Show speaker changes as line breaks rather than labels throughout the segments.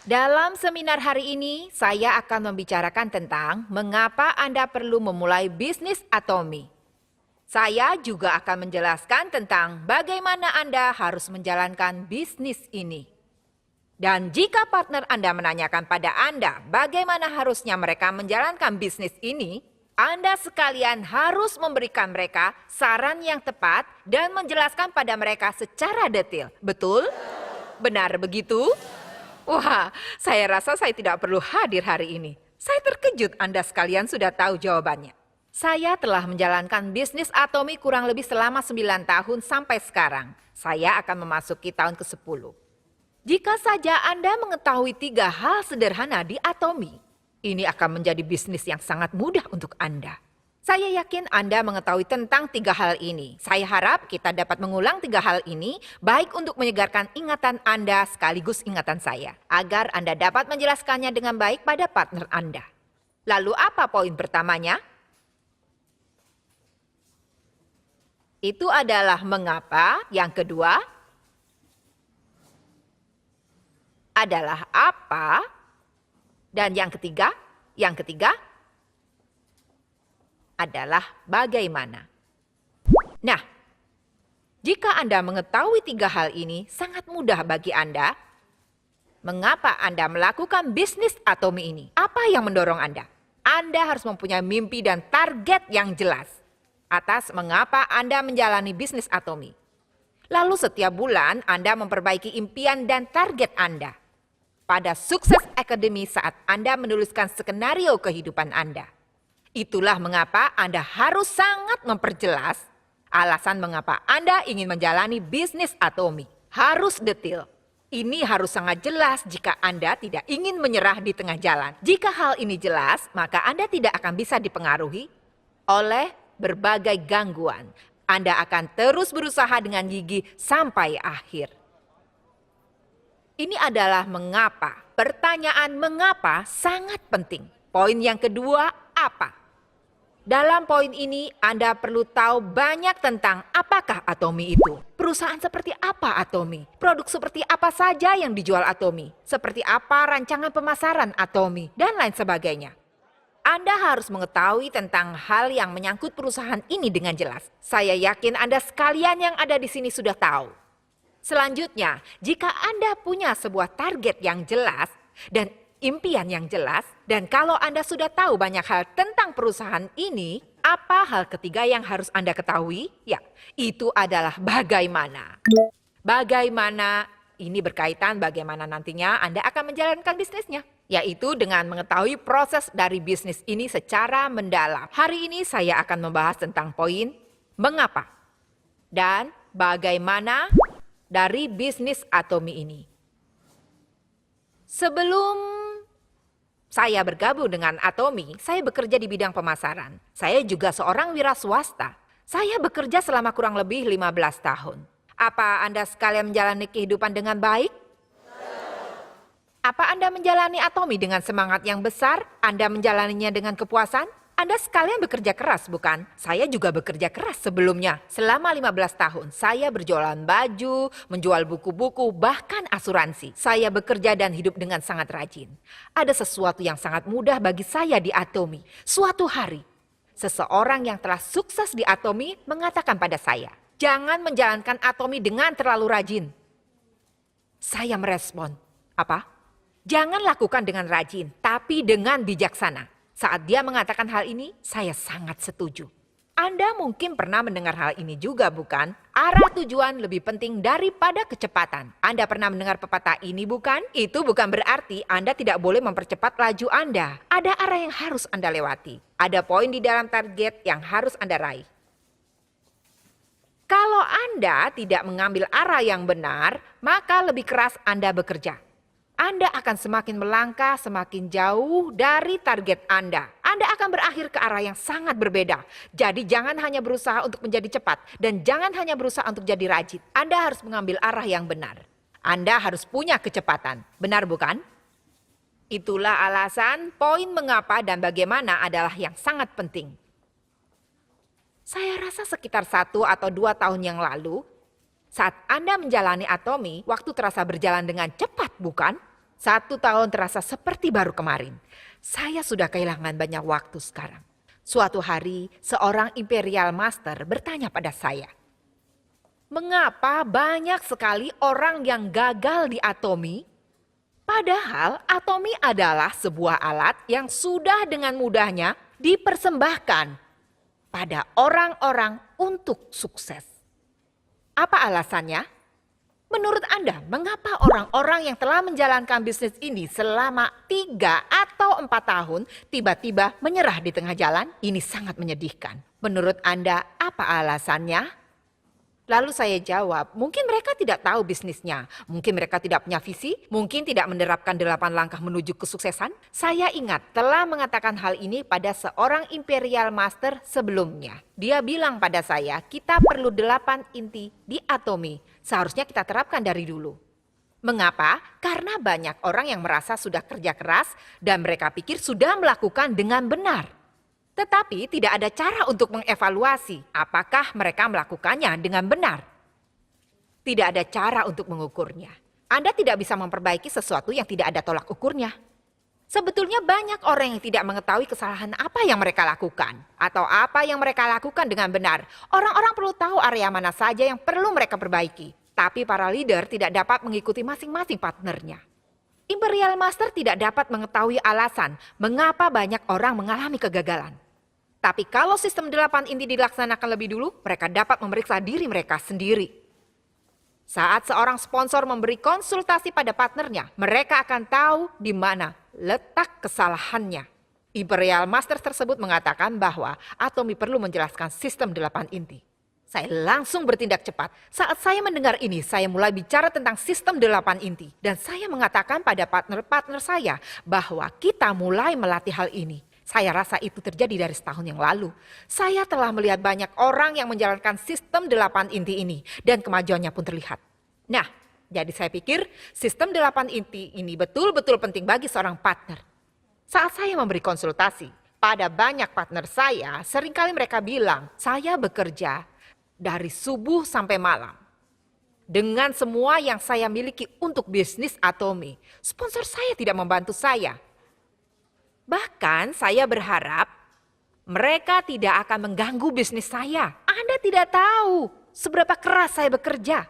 Dalam seminar hari ini, saya akan membicarakan tentang mengapa Anda perlu memulai bisnis Atomi. Saya juga akan menjelaskan tentang bagaimana Anda harus menjalankan bisnis ini. Dan jika partner Anda menanyakan pada Anda bagaimana harusnya mereka menjalankan bisnis ini, Anda sekalian harus memberikan mereka saran yang tepat dan menjelaskan pada mereka secara detail. Betul? Benar begitu? Wah, saya rasa saya tidak perlu hadir hari ini. Saya terkejut Anda sekalian sudah tahu jawabannya. Saya telah menjalankan bisnis Atomi kurang lebih selama 9 tahun sampai sekarang. Saya akan memasuki tahun ke-10. Jika saja Anda mengetahui 3 hal sederhana di Atomi, ini akan menjadi bisnis yang sangat mudah untuk Anda. Saya yakin Anda mengetahui tentang 3 hal ini. Saya harap kita dapat mengulang 3 hal ini, baik untuk menyegarkan ingatan Anda sekaligus ingatan saya, agar Anda dapat menjelaskannya dengan baik pada partner Anda. Lalu apa poin pertamanya? Itu adalah mengapa. Yang kedua adalah apa. Dan yang ketiga adalah bagaimana. Nah, jika Anda mengetahui 3 hal ini, sangat mudah bagi Anda. Mengapa Anda melakukan bisnis Atomi ini? Apa yang mendorong Anda? Anda harus mempunyai mimpi dan target yang jelas atas mengapa Anda menjalani bisnis Atomi. Lalu setiap bulan Anda memperbaiki impian dan target Anda. Pada Sukses Academy saat Anda menuliskan skenario kehidupan Anda. Itulah mengapa Anda harus sangat memperjelas alasan mengapa Anda ingin menjalani bisnis Atomi. Harus detail. Ini harus sangat jelas jika Anda tidak ingin menyerah di tengah jalan. Jika hal ini jelas, maka Anda tidak akan bisa dipengaruhi oleh berbagai gangguan. Anda akan terus berusaha dengan gigih sampai akhir. Ini adalah mengapa. Pertanyaan mengapa sangat penting. Poin yang kedua, apa? Dalam poin ini, Anda perlu tahu banyak tentang apakah Atomi itu. Perusahaan seperti apa Atomi? Produk seperti apa saja yang dijual Atomi? Seperti apa rancangan pemasaran Atomi? Dan lain sebagainya. Anda harus mengetahui tentang hal yang menyangkut perusahaan ini dengan jelas. Saya yakin Anda sekalian yang ada di sini sudah tahu. Selanjutnya, jika Anda punya sebuah target yang jelas dan impian yang jelas, dan kalau Anda sudah tahu banyak hal tentang perusahaan ini, apa hal ketiga yang harus Anda ketahui? Ya, itu adalah bagaimana. Bagaimana ini berkaitan bagaimana nantinya Anda akan menjalankan bisnisnya, yaitu dengan mengetahui proses dari bisnis ini secara mendalam. Hari ini saya akan membahas tentang poin mengapa dan bagaimana dari bisnis Atomi ini. Sebelum saya bergabung dengan Atomi, saya bekerja di bidang pemasaran. Saya juga seorang wira swasta. Saya bekerja selama kurang lebih 15 tahun. Apa Anda sekalian menjalani kehidupan dengan baik? Apa Anda menjalani Atomi dengan semangat yang besar? Anda menjalaninya dengan kepuasan? Anda sekalian bekerja keras, bukan? Saya juga bekerja keras sebelumnya. Selama 15 tahun, saya berjualan baju, menjual buku-buku, bahkan asuransi. Saya bekerja dan hidup dengan sangat rajin. Ada sesuatu yang sangat mudah bagi saya di Atomi. Suatu hari, seseorang yang telah sukses di Atomi mengatakan pada saya, jangan menjalankan Atomi dengan terlalu rajin. Saya merespon, apa? Jangan lakukan dengan rajin, tapi dengan bijaksana. Saat dia mengatakan hal ini, saya sangat setuju. Anda mungkin pernah mendengar hal ini juga, bukan? Arah tujuan lebih penting daripada kecepatan. Anda pernah mendengar pepatah ini, bukan? Itu bukan berarti Anda tidak boleh mempercepat laju Anda. Ada arah yang harus Anda lewati. Ada poin di dalam target yang harus Anda raih. Kalau Anda tidak mengambil arah yang benar, maka lebih keras Anda bekerja. Anda akan semakin melangkah semakin jauh dari target Anda. Anda akan berakhir ke arah yang sangat berbeda. Jadi jangan hanya berusaha untuk menjadi cepat dan jangan hanya berusaha untuk jadi rajin. Anda harus mengambil arah yang benar. Anda harus punya kecepatan. Benar bukan? Itulah alasan poin mengapa dan bagaimana adalah yang sangat penting. Saya rasa sekitar 1 atau 2 tahun yang lalu, saat Anda menjalani Atomi, waktu terasa berjalan dengan cepat, bukan? 1 tahun terasa seperti baru kemarin. Saya sudah kehilangan banyak waktu sekarang. Suatu hari, seorang Imperial Master bertanya pada saya, mengapa banyak sekali orang yang gagal di Atomy? Padahal Atomy adalah sebuah alat yang sudah dengan mudahnya dipersembahkan pada orang-orang untuk sukses. Apa alasannya? Menurut Anda, mengapa orang-orang yang telah menjalankan bisnis ini selama 3 atau 4 tahun tiba-tiba menyerah di tengah jalan? Ini sangat menyedihkan. Menurut Anda, apa alasannya? Lalu saya jawab, mungkin mereka tidak tahu bisnisnya, mungkin mereka tidak punya visi, mungkin tidak menerapkan 8 langkah menuju kesuksesan. Saya ingat telah mengatakan hal ini pada seorang Imperial Master sebelumnya. Dia bilang pada saya, kita perlu 8 inti di Atomy. Seharusnya kita terapkan dari dulu. Mengapa? Karena banyak orang yang merasa sudah kerja keras dan mereka pikir sudah melakukan dengan benar. Tetapi tidak ada cara untuk mengevaluasi apakah mereka melakukannya dengan benar. Tidak ada cara untuk mengukurnya. Anda tidak bisa memperbaiki sesuatu yang tidak ada tolak ukurnya. Sebetulnya banyak orang yang tidak mengetahui kesalahan apa yang mereka lakukan. Atau apa yang mereka lakukan dengan benar. Orang-orang perlu tahu area mana saja yang perlu mereka perbaiki. Tapi para leader tidak dapat mengikuti masing-masing partnernya. Imperial Master tidak dapat mengetahui alasan mengapa banyak orang mengalami kegagalan. Tapi kalau sistem 8 inti dilaksanakan lebih dulu, mereka dapat memeriksa diri mereka sendiri. Saat seorang sponsor memberi konsultasi pada partnernya, mereka akan tahu di mana letak kesalahannya. Imperial Master tersebut mengatakan bahwa Atomy perlu menjelaskan sistem 8 inti. Saya langsung bertindak cepat. Saat saya mendengar ini, saya mulai bicara tentang sistem 8 inti. Dan saya mengatakan pada partner-partner saya bahwa kita mulai melatih hal ini. Saya rasa itu terjadi dari setahun yang lalu. Saya telah melihat banyak orang yang menjalankan sistem 8 inti ini. Dan kemajuannya pun terlihat. Nah, jadi saya pikir sistem 8 inti ini betul-betul penting bagi seorang partner. Saat saya memberi konsultasi pada banyak partner saya, seringkali mereka bilang, saya bekerja dari subuh sampai malam. Dengan semua yang saya miliki untuk bisnis Atomy, sponsor saya tidak membantu saya. Bahkan saya berharap mereka tidak akan mengganggu bisnis saya. Anda tidak tahu seberapa keras saya bekerja.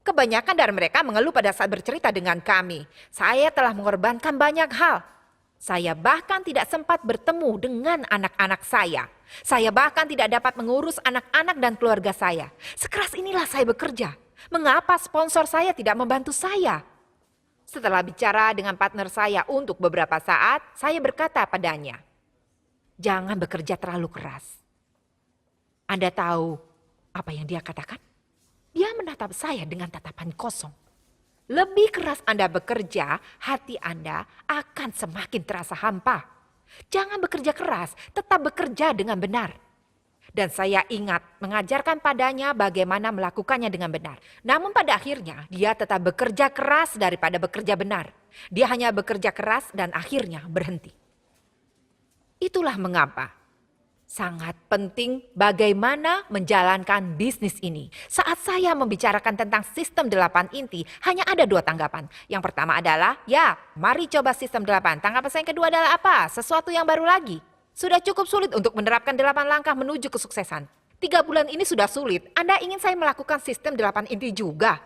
Kebanyakan dari mereka mengeluh pada saat bercerita dengan kami. Saya telah mengorbankan banyak hal. Saya bahkan tidak sempat bertemu dengan anak-anak saya. Saya bahkan tidak dapat mengurus anak-anak dan keluarga saya. Sekeras inilah saya bekerja. Mengapa sponsor saya tidak membantu saya? Setelah bicara dengan partner saya untuk beberapa saat, saya berkata padanya, jangan bekerja terlalu keras. Anda tahu apa yang dia katakan? Dia menatap saya dengan tatapan kosong. Lebih keras Anda bekerja, hati Anda akan semakin terasa hampa. Jangan bekerja keras, tetap bekerja dengan benar. Dan saya ingat mengajarkan padanya bagaimana melakukannya dengan benar. Namun pada akhirnya dia tetap bekerja keras daripada bekerja benar. Dia hanya bekerja keras dan akhirnya berhenti. Itulah mengapa sangat penting bagaimana menjalankan bisnis ini. Saat saya membicarakan tentang sistem 8 inti, hanya ada 2 tanggapan. Yang pertama adalah, ya mari coba sistem 8. Tanggapan saya yang kedua adalah apa? Sesuatu yang baru lagi. Sudah cukup sulit untuk menerapkan 8 langkah menuju kesuksesan. 3 bulan ini sudah sulit. Anda ingin saya melakukan sistem 8 inti juga?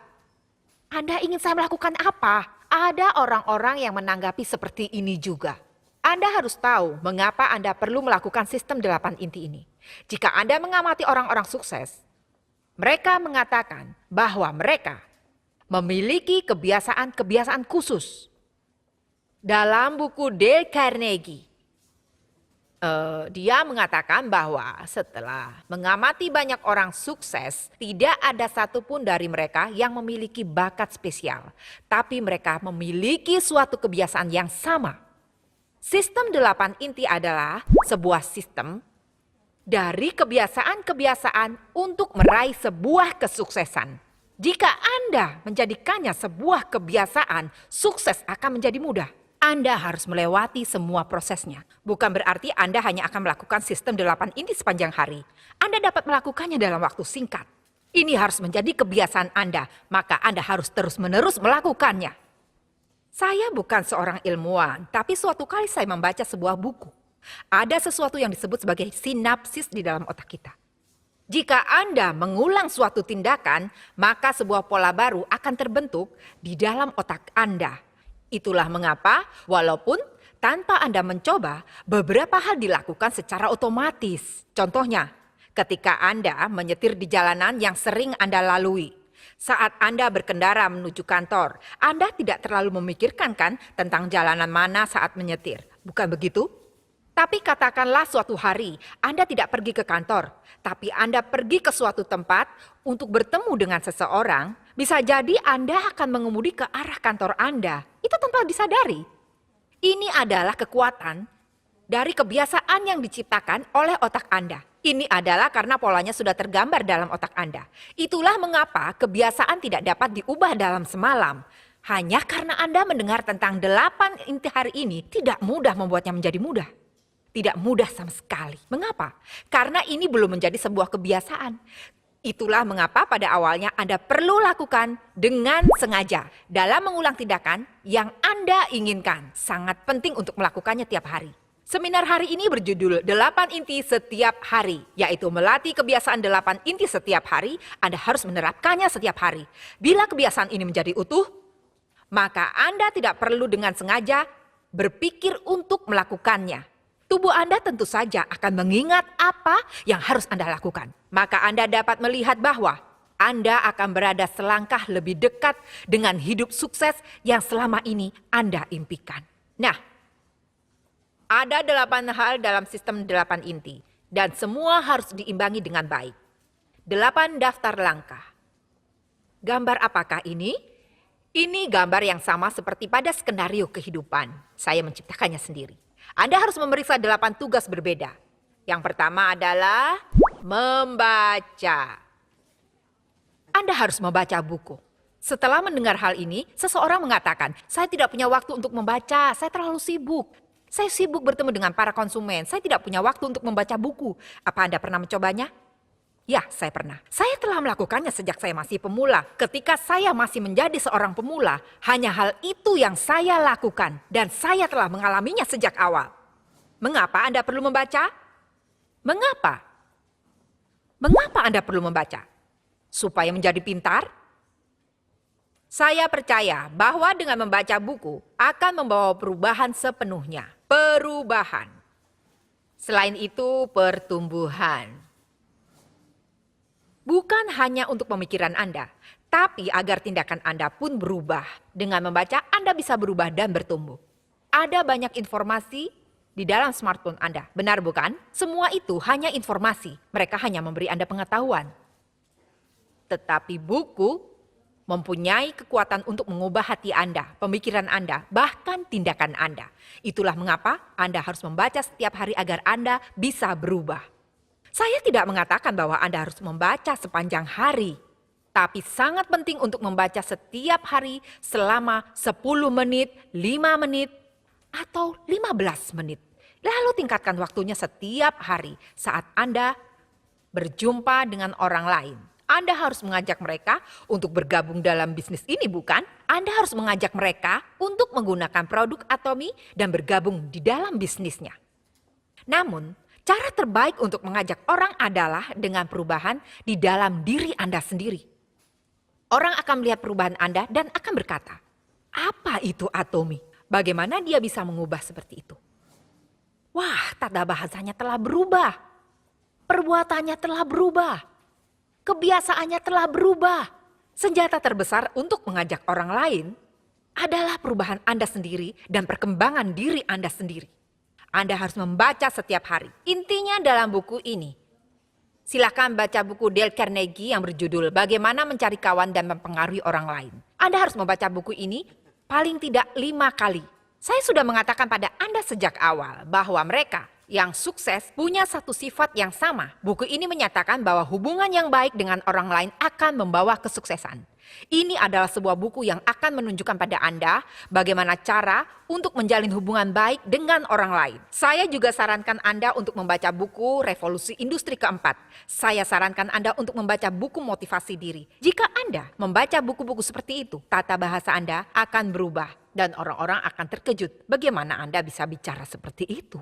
Anda ingin saya melakukan apa? Ada orang-orang yang menanggapi seperti ini juga. Anda harus tahu mengapa Anda perlu melakukan sistem 8 inti ini. Jika Anda mengamati orang-orang sukses, mereka mengatakan bahwa mereka memiliki kebiasaan-kebiasaan khusus. Dalam buku Dale Carnegie, dia mengatakan bahwa setelah mengamati banyak orang sukses, tidak ada satupun dari mereka yang memiliki bakat spesial. Tapi mereka memiliki suatu kebiasaan yang sama. Sistem 8 inti adalah sebuah sistem dari kebiasaan-kebiasaan untuk meraih sebuah kesuksesan. Jika Anda menjadikannya sebuah kebiasaan, sukses akan menjadi mudah. Anda harus melewati semua prosesnya. Bukan berarti Anda hanya akan melakukan sistem 8 inti sepanjang hari. Anda dapat melakukannya dalam waktu singkat. Ini harus menjadi kebiasaan Anda, maka Anda harus terus-menerus melakukannya. Saya bukan seorang ilmuwan, tapi suatu kali saya membaca sebuah buku. Ada sesuatu yang disebut sebagai sinapsis di dalam otak kita. Jika Anda mengulang suatu tindakan, maka sebuah pola baru akan terbentuk di dalam otak Anda. Itulah mengapa, walaupun tanpa Anda mencoba, beberapa hal dilakukan secara otomatis. Contohnya, ketika Anda menyetir di jalanan yang sering Anda lalui. Saat Anda berkendara menuju kantor, Anda tidak terlalu memikirkan kan tentang jalanan mana saat menyetir. Bukan begitu? Tapi katakanlah suatu hari Anda tidak pergi ke kantor, tapi Anda pergi ke suatu tempat untuk bertemu dengan seseorang, bisa jadi Anda akan mengemudi ke arah kantor Anda. Itu tanpa disadari. Ini adalah kekuatan dari kebiasaan yang diciptakan oleh otak Anda. Ini adalah karena polanya sudah tergambar dalam otak Anda. Itulah mengapa kebiasaan tidak dapat diubah dalam semalam. Hanya karena Anda mendengar tentang 8 inti hari ini tidak mudah membuatnya menjadi mudah. Tidak mudah sama sekali. Mengapa? Karena ini belum menjadi sebuah kebiasaan. Itulah mengapa pada awalnya Anda perlu lakukan dengan sengaja dalam mengulang tindakan yang Anda inginkan. Sangat penting untuk melakukannya tiap hari. Seminar hari ini berjudul 8 inti setiap hari, yaitu melatih kebiasaan 8 inti setiap hari. Anda harus menerapkannya setiap hari. Bila kebiasaan ini menjadi utuh, maka Anda tidak perlu dengan sengaja berpikir untuk melakukannya. Tubuh Anda tentu saja akan mengingat apa yang harus Anda lakukan. Maka Anda dapat melihat bahwa Anda akan berada selangkah lebih dekat dengan hidup sukses yang selama ini Anda impikan. Nah, ada 8 hal dalam sistem 8 inti, dan semua harus diimbangi dengan baik. 8 daftar langkah. Gambar apakah ini? Ini gambar yang sama seperti pada skenario kehidupan. Saya menciptakannya sendiri. Anda harus memeriksa 8 tugas berbeda. Yang pertama adalah membaca. Anda harus membaca buku. Setelah mendengar hal ini, seseorang mengatakan, saya tidak punya waktu untuk membaca, saya terlalu sibuk. Saya sibuk bertemu dengan para konsumen, saya tidak punya waktu untuk membaca buku. Apa Anda pernah mencobanya? Ya, saya pernah. Saya telah melakukannya sejak saya masih pemula. Ketika saya masih menjadi seorang pemula, hanya hal itu yang saya lakukan. Dan saya telah mengalaminya sejak awal. Mengapa Anda perlu membaca? Mengapa? Mengapa Anda perlu membaca? Supaya menjadi pintar? Saya percaya bahwa dengan membaca buku akan membawa perubahan sepenuhnya. Perubahan. Selain itu, pertumbuhan. Bukan hanya untuk pemikiran Anda, tapi agar tindakan Anda pun berubah. Dengan membaca, Anda bisa berubah dan bertumbuh. Ada banyak informasi di dalam smartphone Anda, benar bukan? Semua itu hanya informasi, mereka hanya memberi Anda pengetahuan. Tetapi buku mempunyai kekuatan untuk mengubah hati Anda, pemikiran Anda, bahkan tindakan Anda. Itulah mengapa Anda harus membaca setiap hari agar Anda bisa berubah. Saya tidak mengatakan bahwa Anda harus membaca sepanjang hari, tapi sangat penting untuk membaca setiap hari selama 10 menit, 5 menit, atau 15 menit. Lalu tingkatkan waktunya setiap hari saat Anda berjumpa dengan orang lain. Anda harus mengajak mereka untuk bergabung dalam bisnis ini, bukan? Anda harus mengajak mereka untuk menggunakan produk Atomy dan bergabung di dalam bisnisnya. Namun, cara terbaik untuk mengajak orang adalah dengan perubahan di dalam diri Anda sendiri. Orang akan melihat perubahan Anda dan akan berkata, apa itu Atomy? Bagaimana dia bisa mengubah seperti itu? Wah, tata bahasanya telah berubah. Perbuatannya telah berubah. Kebiasaannya telah berubah. Senjata terbesar untuk mengajak orang lain adalah perubahan Anda sendiri dan perkembangan diri Anda sendiri. Anda harus membaca setiap hari. Intinya dalam buku ini, silakan baca buku Dale Carnegie yang berjudul Bagaimana Mencari Kawan dan Mempengaruhi Orang Lain. Anda harus membaca buku ini paling tidak 5 kali. Saya sudah mengatakan pada Anda sejak awal bahwa mereka yang sukses punya satu sifat yang sama. Buku ini menyatakan bahwa hubungan yang baik dengan orang lain akan membawa kesuksesan. Ini adalah sebuah buku yang akan menunjukkan pada Anda bagaimana cara untuk menjalin hubungan baik dengan orang lain. Saya juga sarankan Anda untuk membaca buku Revolusi Industri Keempat. Saya sarankan Anda untuk membaca buku motivasi diri. Jika Anda membaca buku-buku seperti itu, tata bahasa Anda akan berubah. Dan orang-orang akan terkejut bagaimana Anda bisa bicara seperti itu.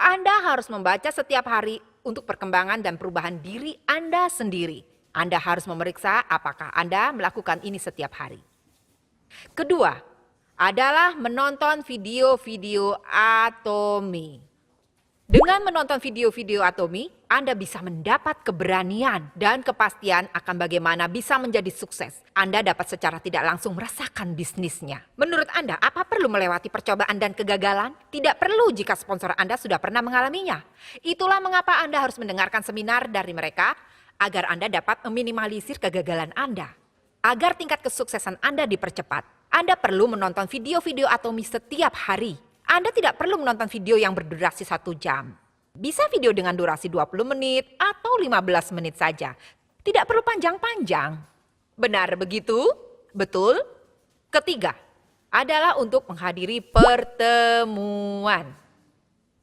Anda harus membaca setiap hari untuk perkembangan dan perubahan diri Anda sendiri. Anda harus memeriksa apakah Anda melakukan ini setiap hari. Kedua, adalah menonton video-video Atomy. Dengan menonton video-video Atomy, Anda bisa mendapat keberanian dan kepastian akan bagaimana bisa menjadi sukses. Anda dapat secara tidak langsung merasakan bisnisnya. Menurut Anda, apa perlu melewati percobaan dan kegagalan? Tidak perlu jika sponsor Anda sudah pernah mengalaminya. Itulah mengapa Anda harus mendengarkan seminar dari mereka agar Anda dapat meminimalisir kegagalan Anda. Agar tingkat kesuksesan Anda dipercepat, Anda perlu menonton video-video Atomy setiap hari. Anda tidak perlu menonton video yang berdurasi 1 jam. Bisa video dengan durasi 20 menit atau 15 menit saja. Tidak perlu panjang-panjang. Benar begitu? Betul? Ketiga, adalah untuk menghadiri pertemuan.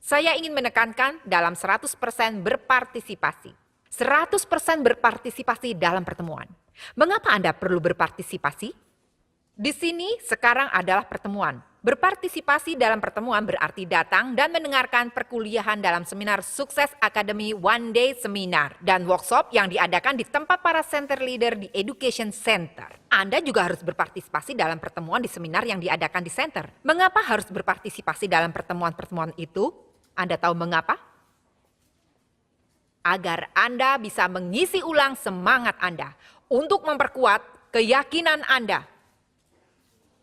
Saya ingin menekankan dalam 100% berpartisipasi. 100% berpartisipasi dalam pertemuan. Mengapa Anda perlu berpartisipasi? Di sini sekarang adalah pertemuan. Berpartisipasi dalam pertemuan berarti datang dan mendengarkan perkuliahan dalam seminar Sukses Academy One Day Seminar dan workshop yang diadakan di tempat para center leader di Education Center. Anda juga harus berpartisipasi dalam pertemuan di seminar yang diadakan di center. Mengapa harus berpartisipasi dalam pertemuan-pertemuan itu? Anda tahu mengapa? Agar Anda bisa mengisi ulang semangat Anda untuk memperkuat keyakinan Anda.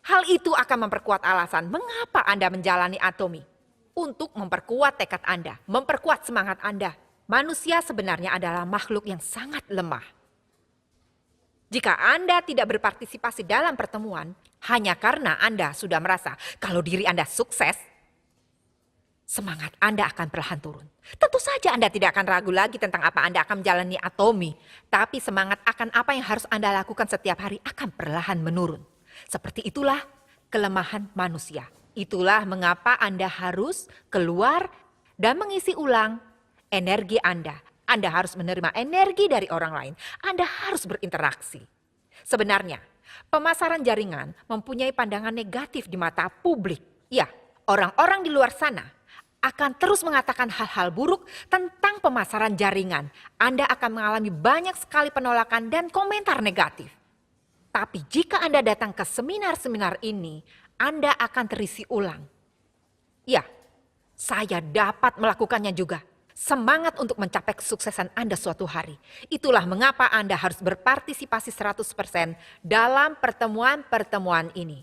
Hal itu akan memperkuat alasan mengapa Anda menjalani Atomy. Untuk memperkuat tekad Anda, memperkuat semangat Anda. Manusia sebenarnya adalah makhluk yang sangat lemah. Jika Anda tidak berpartisipasi dalam pertemuan, hanya karena Anda sudah merasa kalau diri Anda sukses, semangat Anda akan perlahan turun. Tentu saja Anda tidak akan ragu lagi tentang apa Anda akan menjalani Atomy. Tapi semangat akan apa yang harus Anda lakukan setiap hari akan perlahan menurun. Seperti itulah kelemahan manusia. Itulah mengapa Anda harus keluar dan mengisi ulang energi Anda. Anda harus menerima energi dari orang lain. Anda harus berinteraksi. Sebenarnya, pemasaran jaringan mempunyai pandangan negatif di mata publik. Ya, orang-orang di luar sana akan terus mengatakan hal-hal buruk tentang pemasaran jaringan. Anda akan mengalami banyak sekali penolakan dan komentar negatif. Tapi jika Anda datang ke seminar-seminar ini, Anda akan terisi ulang. Ya, saya dapat melakukannya juga. Semangat untuk mencapai kesuksesan Anda suatu hari. Itulah mengapa Anda harus berpartisipasi 100% dalam pertemuan-pertemuan ini.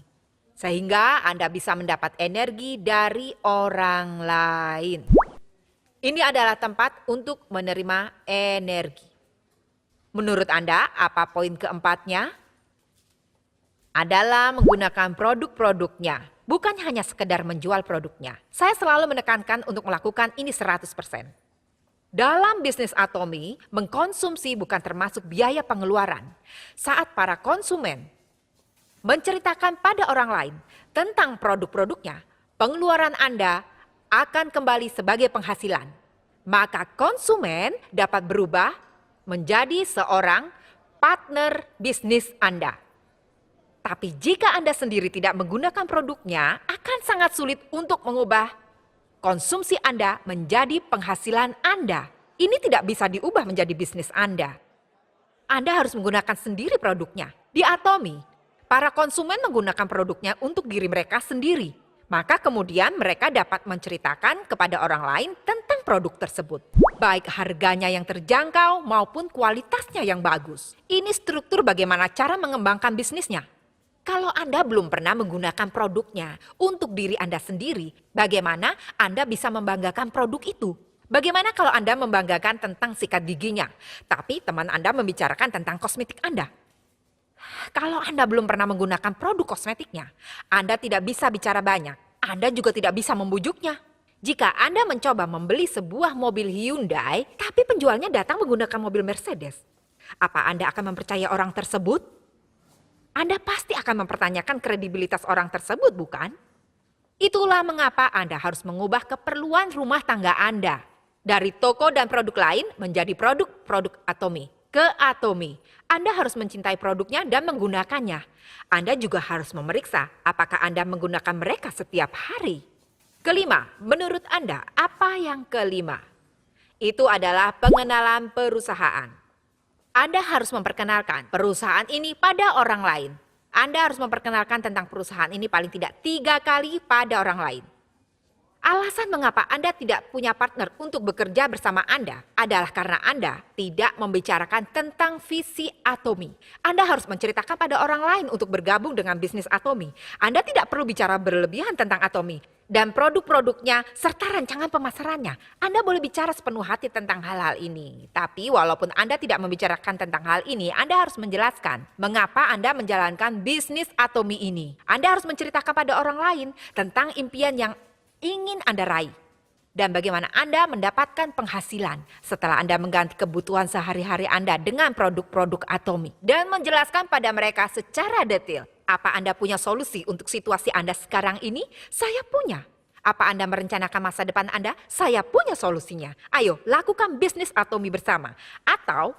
Sehingga Anda bisa mendapat energi dari orang lain. Ini adalah tempat untuk menerima energi. Menurut Anda, apa poin keempatnya? Adalah menggunakan produk-produknya, bukan hanya sekedar menjual produknya. Saya selalu menekankan untuk melakukan ini 100%. Dalam bisnis Atomy, mengkonsumsi bukan termasuk biaya pengeluaran. Saat para konsumen menceritakan pada orang lain tentang produk-produknya, pengeluaran Anda akan kembali sebagai penghasilan. Maka konsumen dapat berubah menjadi seorang partner bisnis Anda. Tapi jika Anda sendiri tidak menggunakan produknya, akan sangat sulit untuk mengubah konsumsi Anda menjadi penghasilan Anda. Ini tidak bisa diubah menjadi bisnis Anda. Anda harus menggunakan sendiri produknya. Di Atomy, para konsumen menggunakan produknya untuk diri mereka sendiri. Maka kemudian mereka dapat menceritakan kepada orang lain tentang produk tersebut. Baik harganya yang terjangkau maupun kualitasnya yang bagus. Ini struktur bagaimana cara mengembangkan bisnisnya. Kalau Anda belum pernah menggunakan produknya untuk diri Anda sendiri, bagaimana Anda bisa membanggakan produk itu? Bagaimana kalau Anda membanggakan tentang sikat giginya, tapi teman Anda membicarakan tentang kosmetik Anda? Kalau Anda belum pernah menggunakan produk kosmetiknya, Anda tidak bisa bicara banyak. Anda juga tidak bisa membujuknya. Jika Anda mencoba membeli sebuah mobil Hyundai, tapi penjualnya datang menggunakan mobil Mercedes, apa Anda akan mempercayai orang tersebut? Anda pasti akan mempertanyakan kredibilitas orang tersebut, bukan? Itulah mengapa Anda harus mengubah keperluan rumah tangga Anda dari toko dan produk lain menjadi produk-produk Atomy. ke Atomy. Anda harus mencintai produknya dan menggunakannya. Anda juga harus memeriksa apakah Anda menggunakan mereka setiap hari. Kelima, menurut Anda, apa yang kelima? Itu adalah pengenalan perusahaan. Anda harus memperkenalkan perusahaan ini pada orang lain. Anda harus memperkenalkan tentang perusahaan ini paling tidak 3 kali pada orang lain. Alasan mengapa Anda tidak punya partner untuk bekerja bersama Anda adalah karena Anda tidak membicarakan tentang visi Atomy. Anda harus menceritakan pada orang lain untuk bergabung dengan bisnis Atomy. Anda tidak perlu bicara berlebihan tentang Atomy dan produk-produknya serta rancangan pemasarannya. Anda boleh bicara sepenuh hati tentang hal-hal ini. Tapi walaupun Anda tidak membicarakan tentang hal ini, Anda harus menjelaskan mengapa Anda menjalankan bisnis Atomy ini. Anda harus menceritakan pada orang lain tentang impian yang ingin Anda raih dan bagaimana Anda mendapatkan penghasilan setelah Anda mengganti kebutuhan sehari-hari Anda dengan produk-produk Atomy dan menjelaskan pada mereka secara detail apa Anda punya solusi untuk situasi Anda sekarang ini. Saya punya. Apa Anda merencanakan masa depan Anda? Saya punya solusinya. Ayo lakukan bisnis Atomy bersama. Atau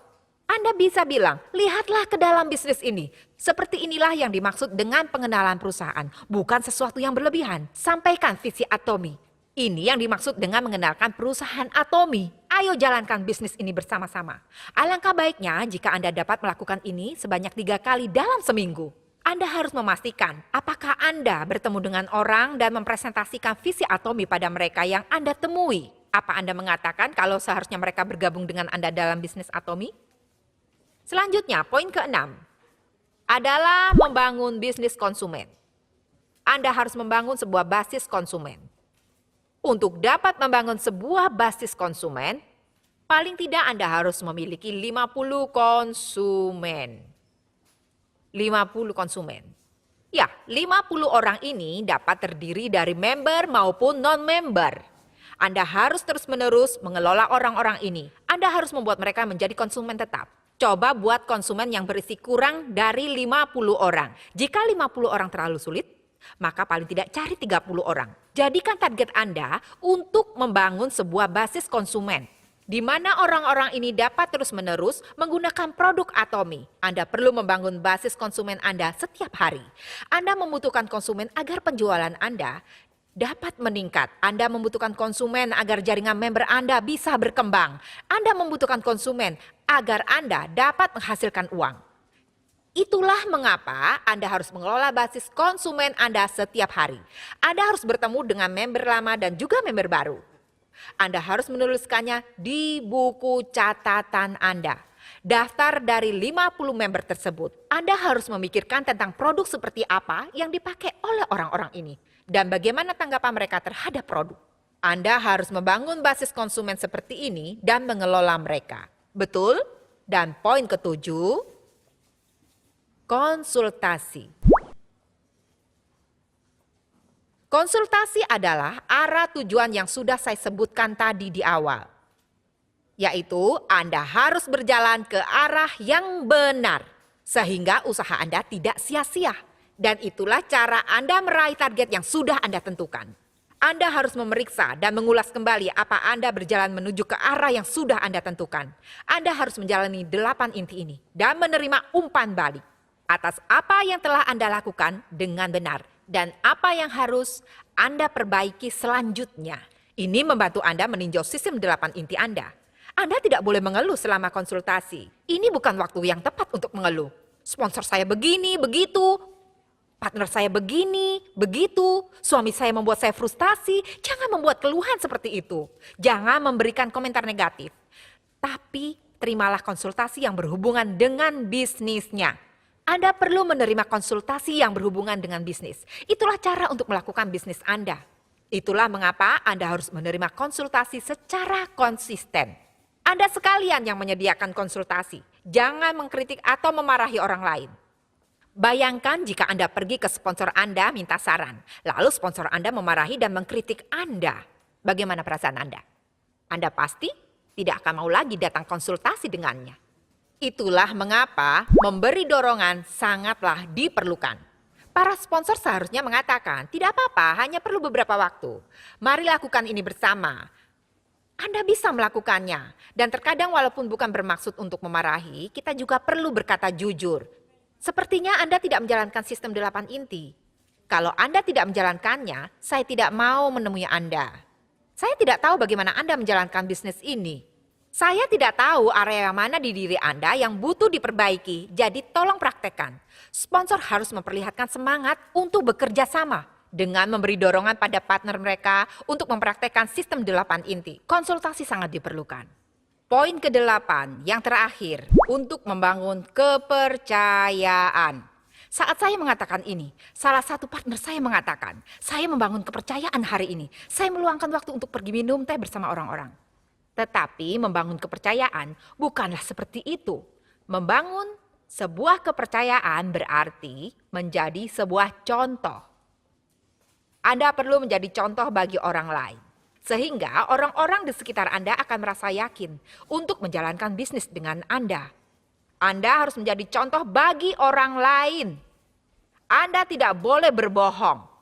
Anda bisa bilang, lihatlah ke dalam bisnis ini. Seperti inilah yang dimaksud dengan pengenalan perusahaan. Bukan sesuatu yang berlebihan. Sampaikan visi Atomy. Ini yang dimaksud dengan mengenalkan perusahaan Atomy. Ayo jalankan bisnis ini bersama-sama. Alangkah baiknya jika Anda dapat melakukan ini sebanyak 3 kali dalam seminggu. Anda harus memastikan apakah Anda bertemu dengan orang dan mempresentasikan visi Atomy pada mereka yang Anda temui. Apa Anda mengatakan kalau seharusnya mereka bergabung dengan Anda dalam bisnis Atomy? Selanjutnya, poin ke-6 adalah membangun bisnis konsumen. Anda harus membangun sebuah basis konsumen. Untuk dapat membangun sebuah basis konsumen, paling tidak Anda harus memiliki 50 konsumen. 50 konsumen. Ya, 50 orang ini dapat terdiri dari member maupun non-member. Anda harus terus-menerus mengelola orang-orang ini. Anda harus membuat mereka menjadi konsumen tetap. Coba buat konsumen yang berisi kurang dari 50 orang. Jika 50 orang terlalu sulit, maka paling tidak cari 30 orang. Jadikan target Anda untuk membangun sebuah basis konsumen, di mana orang-orang ini dapat terus-menerus menggunakan produk Atomy. Anda perlu membangun basis konsumen Anda setiap hari. Anda membutuhkan konsumen agar penjualan Anda dapat meningkat. Anda membutuhkan konsumen agar jaringan member Anda bisa berkembang. Anda membutuhkan konsumen agar Anda dapat menghasilkan uang. Itulah mengapa Anda harus mengelola basis konsumen Anda setiap hari. Anda harus bertemu dengan member lama dan juga member baru. Anda harus menuliskannya di buku catatan Anda. Daftar dari 50 member tersebut. Anda harus memikirkan tentang produk seperti apa yang dipakai oleh orang-orang ini dan bagaimana tanggapan mereka terhadap produk. Anda harus membangun basis konsumen seperti ini dan mengelola mereka. Betul? Dan poin ke-7, konsultasi. Konsultasi adalah arah tujuan yang sudah saya sebutkan tadi di awal. Yaitu Anda harus berjalan ke arah yang benar sehingga usaha Anda tidak sia-sia. Dan itulah cara Anda meraih target yang sudah Anda tentukan. Anda harus memeriksa dan mengulas kembali apa Anda berjalan menuju ke arah yang sudah Anda tentukan. Anda harus menjalani 8 inti ini dan menerima umpan balik atas apa yang telah Anda lakukan dengan benar dan apa yang harus Anda perbaiki selanjutnya. Ini membantu Anda meninjau sistem 8 inti Anda. Anda tidak boleh mengeluh selama konsultasi. Ini bukan waktu yang tepat untuk mengeluh. Sponsor saya begini, begitu. Partner saya begini, begitu. Suami saya membuat saya frustasi. Jangan membuat keluhan seperti itu. Jangan memberikan komentar negatif. Tapi terimalah konsultasi yang berhubungan dengan bisnisnya. Anda perlu menerima konsultasi yang berhubungan dengan bisnis. Itulah cara untuk melakukan bisnis Anda. Itulah mengapa Anda harus menerima konsultasi secara konsisten. Anda sekalian yang menyediakan konsultasi. Jangan mengkritik atau memarahi orang lain. Bayangkan jika Anda pergi ke sponsor Anda minta saran. Lalu sponsor Anda memarahi dan mengkritik Anda. Bagaimana perasaan Anda? Anda pasti tidak akan mau lagi datang konsultasi dengannya. Itulah mengapa memberi dorongan sangatlah diperlukan. Para sponsor seharusnya mengatakan, tidak apa-apa, hanya perlu beberapa waktu. Mari lakukan ini bersama. Anda bisa melakukannya. Dan terkadang walaupun bukan bermaksud untuk memarahi, kita juga perlu berkata jujur. Sepertinya Anda tidak menjalankan sistem 8 inti. Kalau Anda tidak menjalankannya, saya tidak mau menemui Anda. Saya tidak tahu bagaimana Anda menjalankan bisnis ini. Saya tidak tahu area mana di diri Anda yang butuh diperbaiki, jadi tolong praktekkan. Sponsor harus memperlihatkan semangat untuk bekerja sama dengan memberi dorongan pada partner mereka untuk mempraktekkan sistem 8 inti. Konsultasi sangat diperlukan. Poin ke-8 yang terakhir, untuk membangun kepercayaan. Saat saya mengatakan ini, salah satu partner saya mengatakan, saya membangun kepercayaan hari ini. Saya meluangkan waktu untuk pergi minum teh bersama orang-orang. Tetapi membangun kepercayaan bukanlah seperti itu. Membangun sebuah kepercayaan berarti menjadi sebuah contoh. Anda perlu menjadi contoh bagi orang lain. Sehingga orang-orang di sekitar Anda akan merasa yakin untuk menjalankan bisnis dengan Anda. Anda harus menjadi contoh bagi orang lain. Anda tidak boleh berbohong.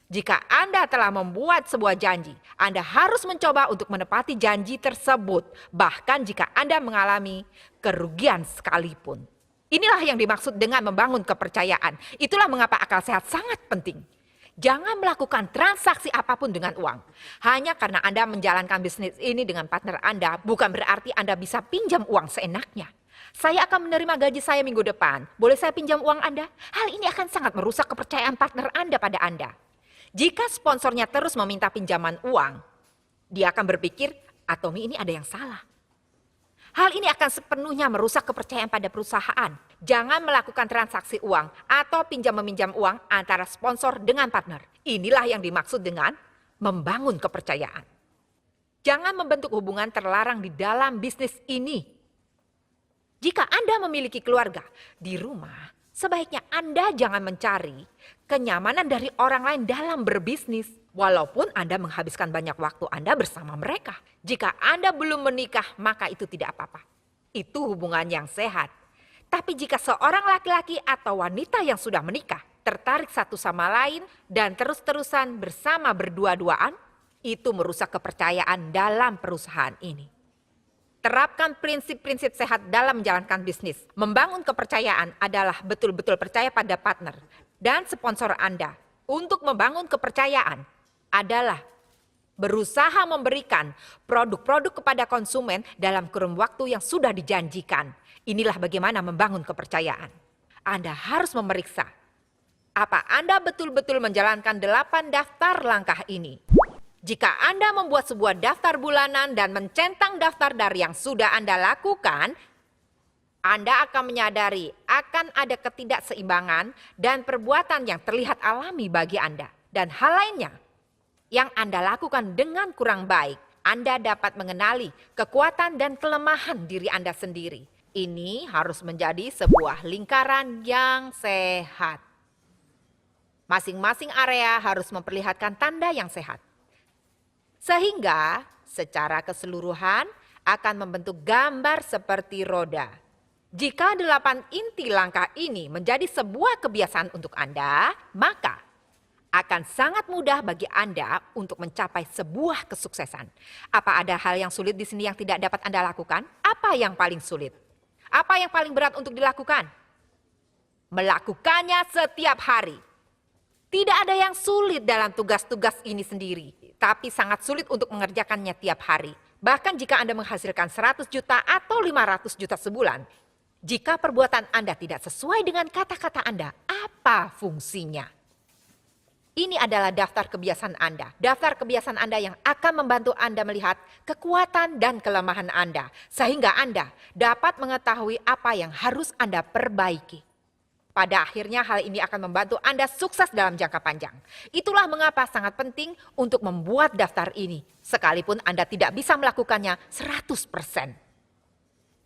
Jika Anda telah membuat sebuah janji, Anda harus mencoba untuk menepati janji tersebut, bahkan jika Anda mengalami kerugian sekalipun. Inilah yang dimaksud dengan membangun kepercayaan. Itulah mengapa akal sehat sangat penting. Jangan melakukan transaksi apapun dengan uang. Hanya karena Anda menjalankan bisnis ini dengan partner Anda, bukan berarti Anda bisa pinjam uang seenaknya. Saya akan menerima gaji saya minggu depan. Boleh saya pinjam uang Anda? Hal ini akan sangat merusak kepercayaan partner Anda pada Anda. Jika sponsornya terus meminta pinjaman uang, dia akan berpikir, Tommy ini ada yang salah. Hal ini akan sepenuhnya merusak kepercayaan pada perusahaan. Jangan melakukan transaksi uang atau pinjam-meminjam uang antara sponsor dengan partner. Inilah yang dimaksud dengan membangun kepercayaan. Jangan membentuk hubungan terlarang di dalam bisnis ini. Jika Anda memiliki keluarga di rumah, sebaiknya Anda jangan mencari kenyamanan dari orang lain dalam berbisnis. Walaupun Anda menghabiskan banyak waktu Anda bersama mereka. Jika Anda belum menikah, maka itu tidak apa-apa. Itu hubungan yang sehat. Tapi jika seorang laki-laki atau wanita yang sudah menikah, tertarik satu sama lain dan terus-terusan bersama berdua-duaan, itu merusak kepercayaan dalam perusahaan ini. Terapkan prinsip-prinsip sehat dalam menjalankan bisnis. Membangun kepercayaan adalah betul-betul percaya pada partner dan sponsor Anda. Untuk membangun kepercayaan adalah berusaha memberikan produk-produk kepada konsumen dalam kurun waktu yang sudah dijanjikan. Inilah bagaimana membangun kepercayaan. Anda harus memeriksa apa Anda betul-betul menjalankan 8 daftar langkah ini. Jika Anda membuat sebuah daftar bulanan dan mencentang daftar dari yang sudah Anda lakukan, Anda akan menyadari akan ada ketidakseimbangan dan perbuatan yang terlihat alami bagi Anda. Dan hal lainnya yang Anda lakukan dengan kurang baik, Anda dapat mengenali kekuatan dan kelemahan diri Anda sendiri. Ini harus menjadi sebuah lingkaran yang sehat. Masing-masing area harus memperlihatkan tanda yang sehat. Sehingga secara keseluruhan akan membentuk gambar seperti roda. Jika 8 inti langkah ini menjadi sebuah kebiasaan untuk Anda, maka akan sangat mudah bagi Anda untuk mencapai sebuah kesuksesan. Apa ada hal yang sulit di sini yang tidak dapat Anda lakukan? Apa yang paling sulit? Apa yang paling berat untuk dilakukan? Melakukannya setiap hari. Tidak ada yang sulit dalam tugas-tugas ini sendiri, tapi sangat sulit untuk mengerjakannya tiap hari. Bahkan jika Anda menghasilkan 100 juta atau 500 juta sebulan, jika perbuatan Anda tidak sesuai dengan kata-kata Anda, apa fungsinya? Ini adalah daftar kebiasaan Anda. Daftar kebiasaan Anda yang akan membantu Anda melihat kekuatan dan kelemahan Anda. Sehingga Anda dapat mengetahui apa yang harus Anda perbaiki. Pada akhirnya hal ini akan membantu Anda sukses dalam jangka panjang. Itulah mengapa sangat penting untuk membuat daftar ini. Sekalipun Anda tidak bisa melakukannya 100%.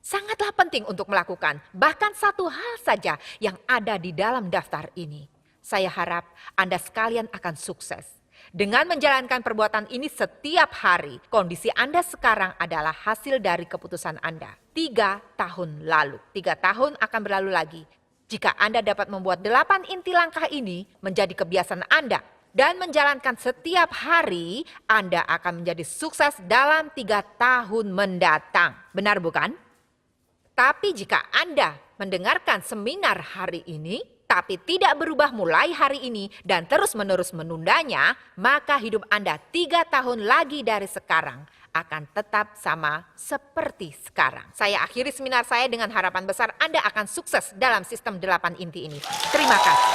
Sangatlah penting untuk melakukan bahkan satu hal saja yang ada di dalam daftar ini. Saya harap Anda sekalian akan sukses. Dengan menjalankan perbuatan ini setiap hari, kondisi Anda sekarang adalah hasil dari keputusan Anda 3 tahun lalu. 3 tahun akan berlalu lagi. Jika Anda dapat membuat 8 inti langkah ini menjadi kebiasaan Anda, dan menjalankan setiap hari, Anda akan menjadi sukses dalam 3 tahun mendatang. Benar bukan? Tapi jika Anda mendengarkan seminar hari ini, tapi tidak berubah mulai hari ini dan terus-menerus menundanya, maka hidup Anda 3 tahun lagi dari sekarang akan tetap sama seperti sekarang. Saya akhiri seminar saya dengan harapan besar Anda akan sukses dalam sistem 8 inti ini. Terima kasih.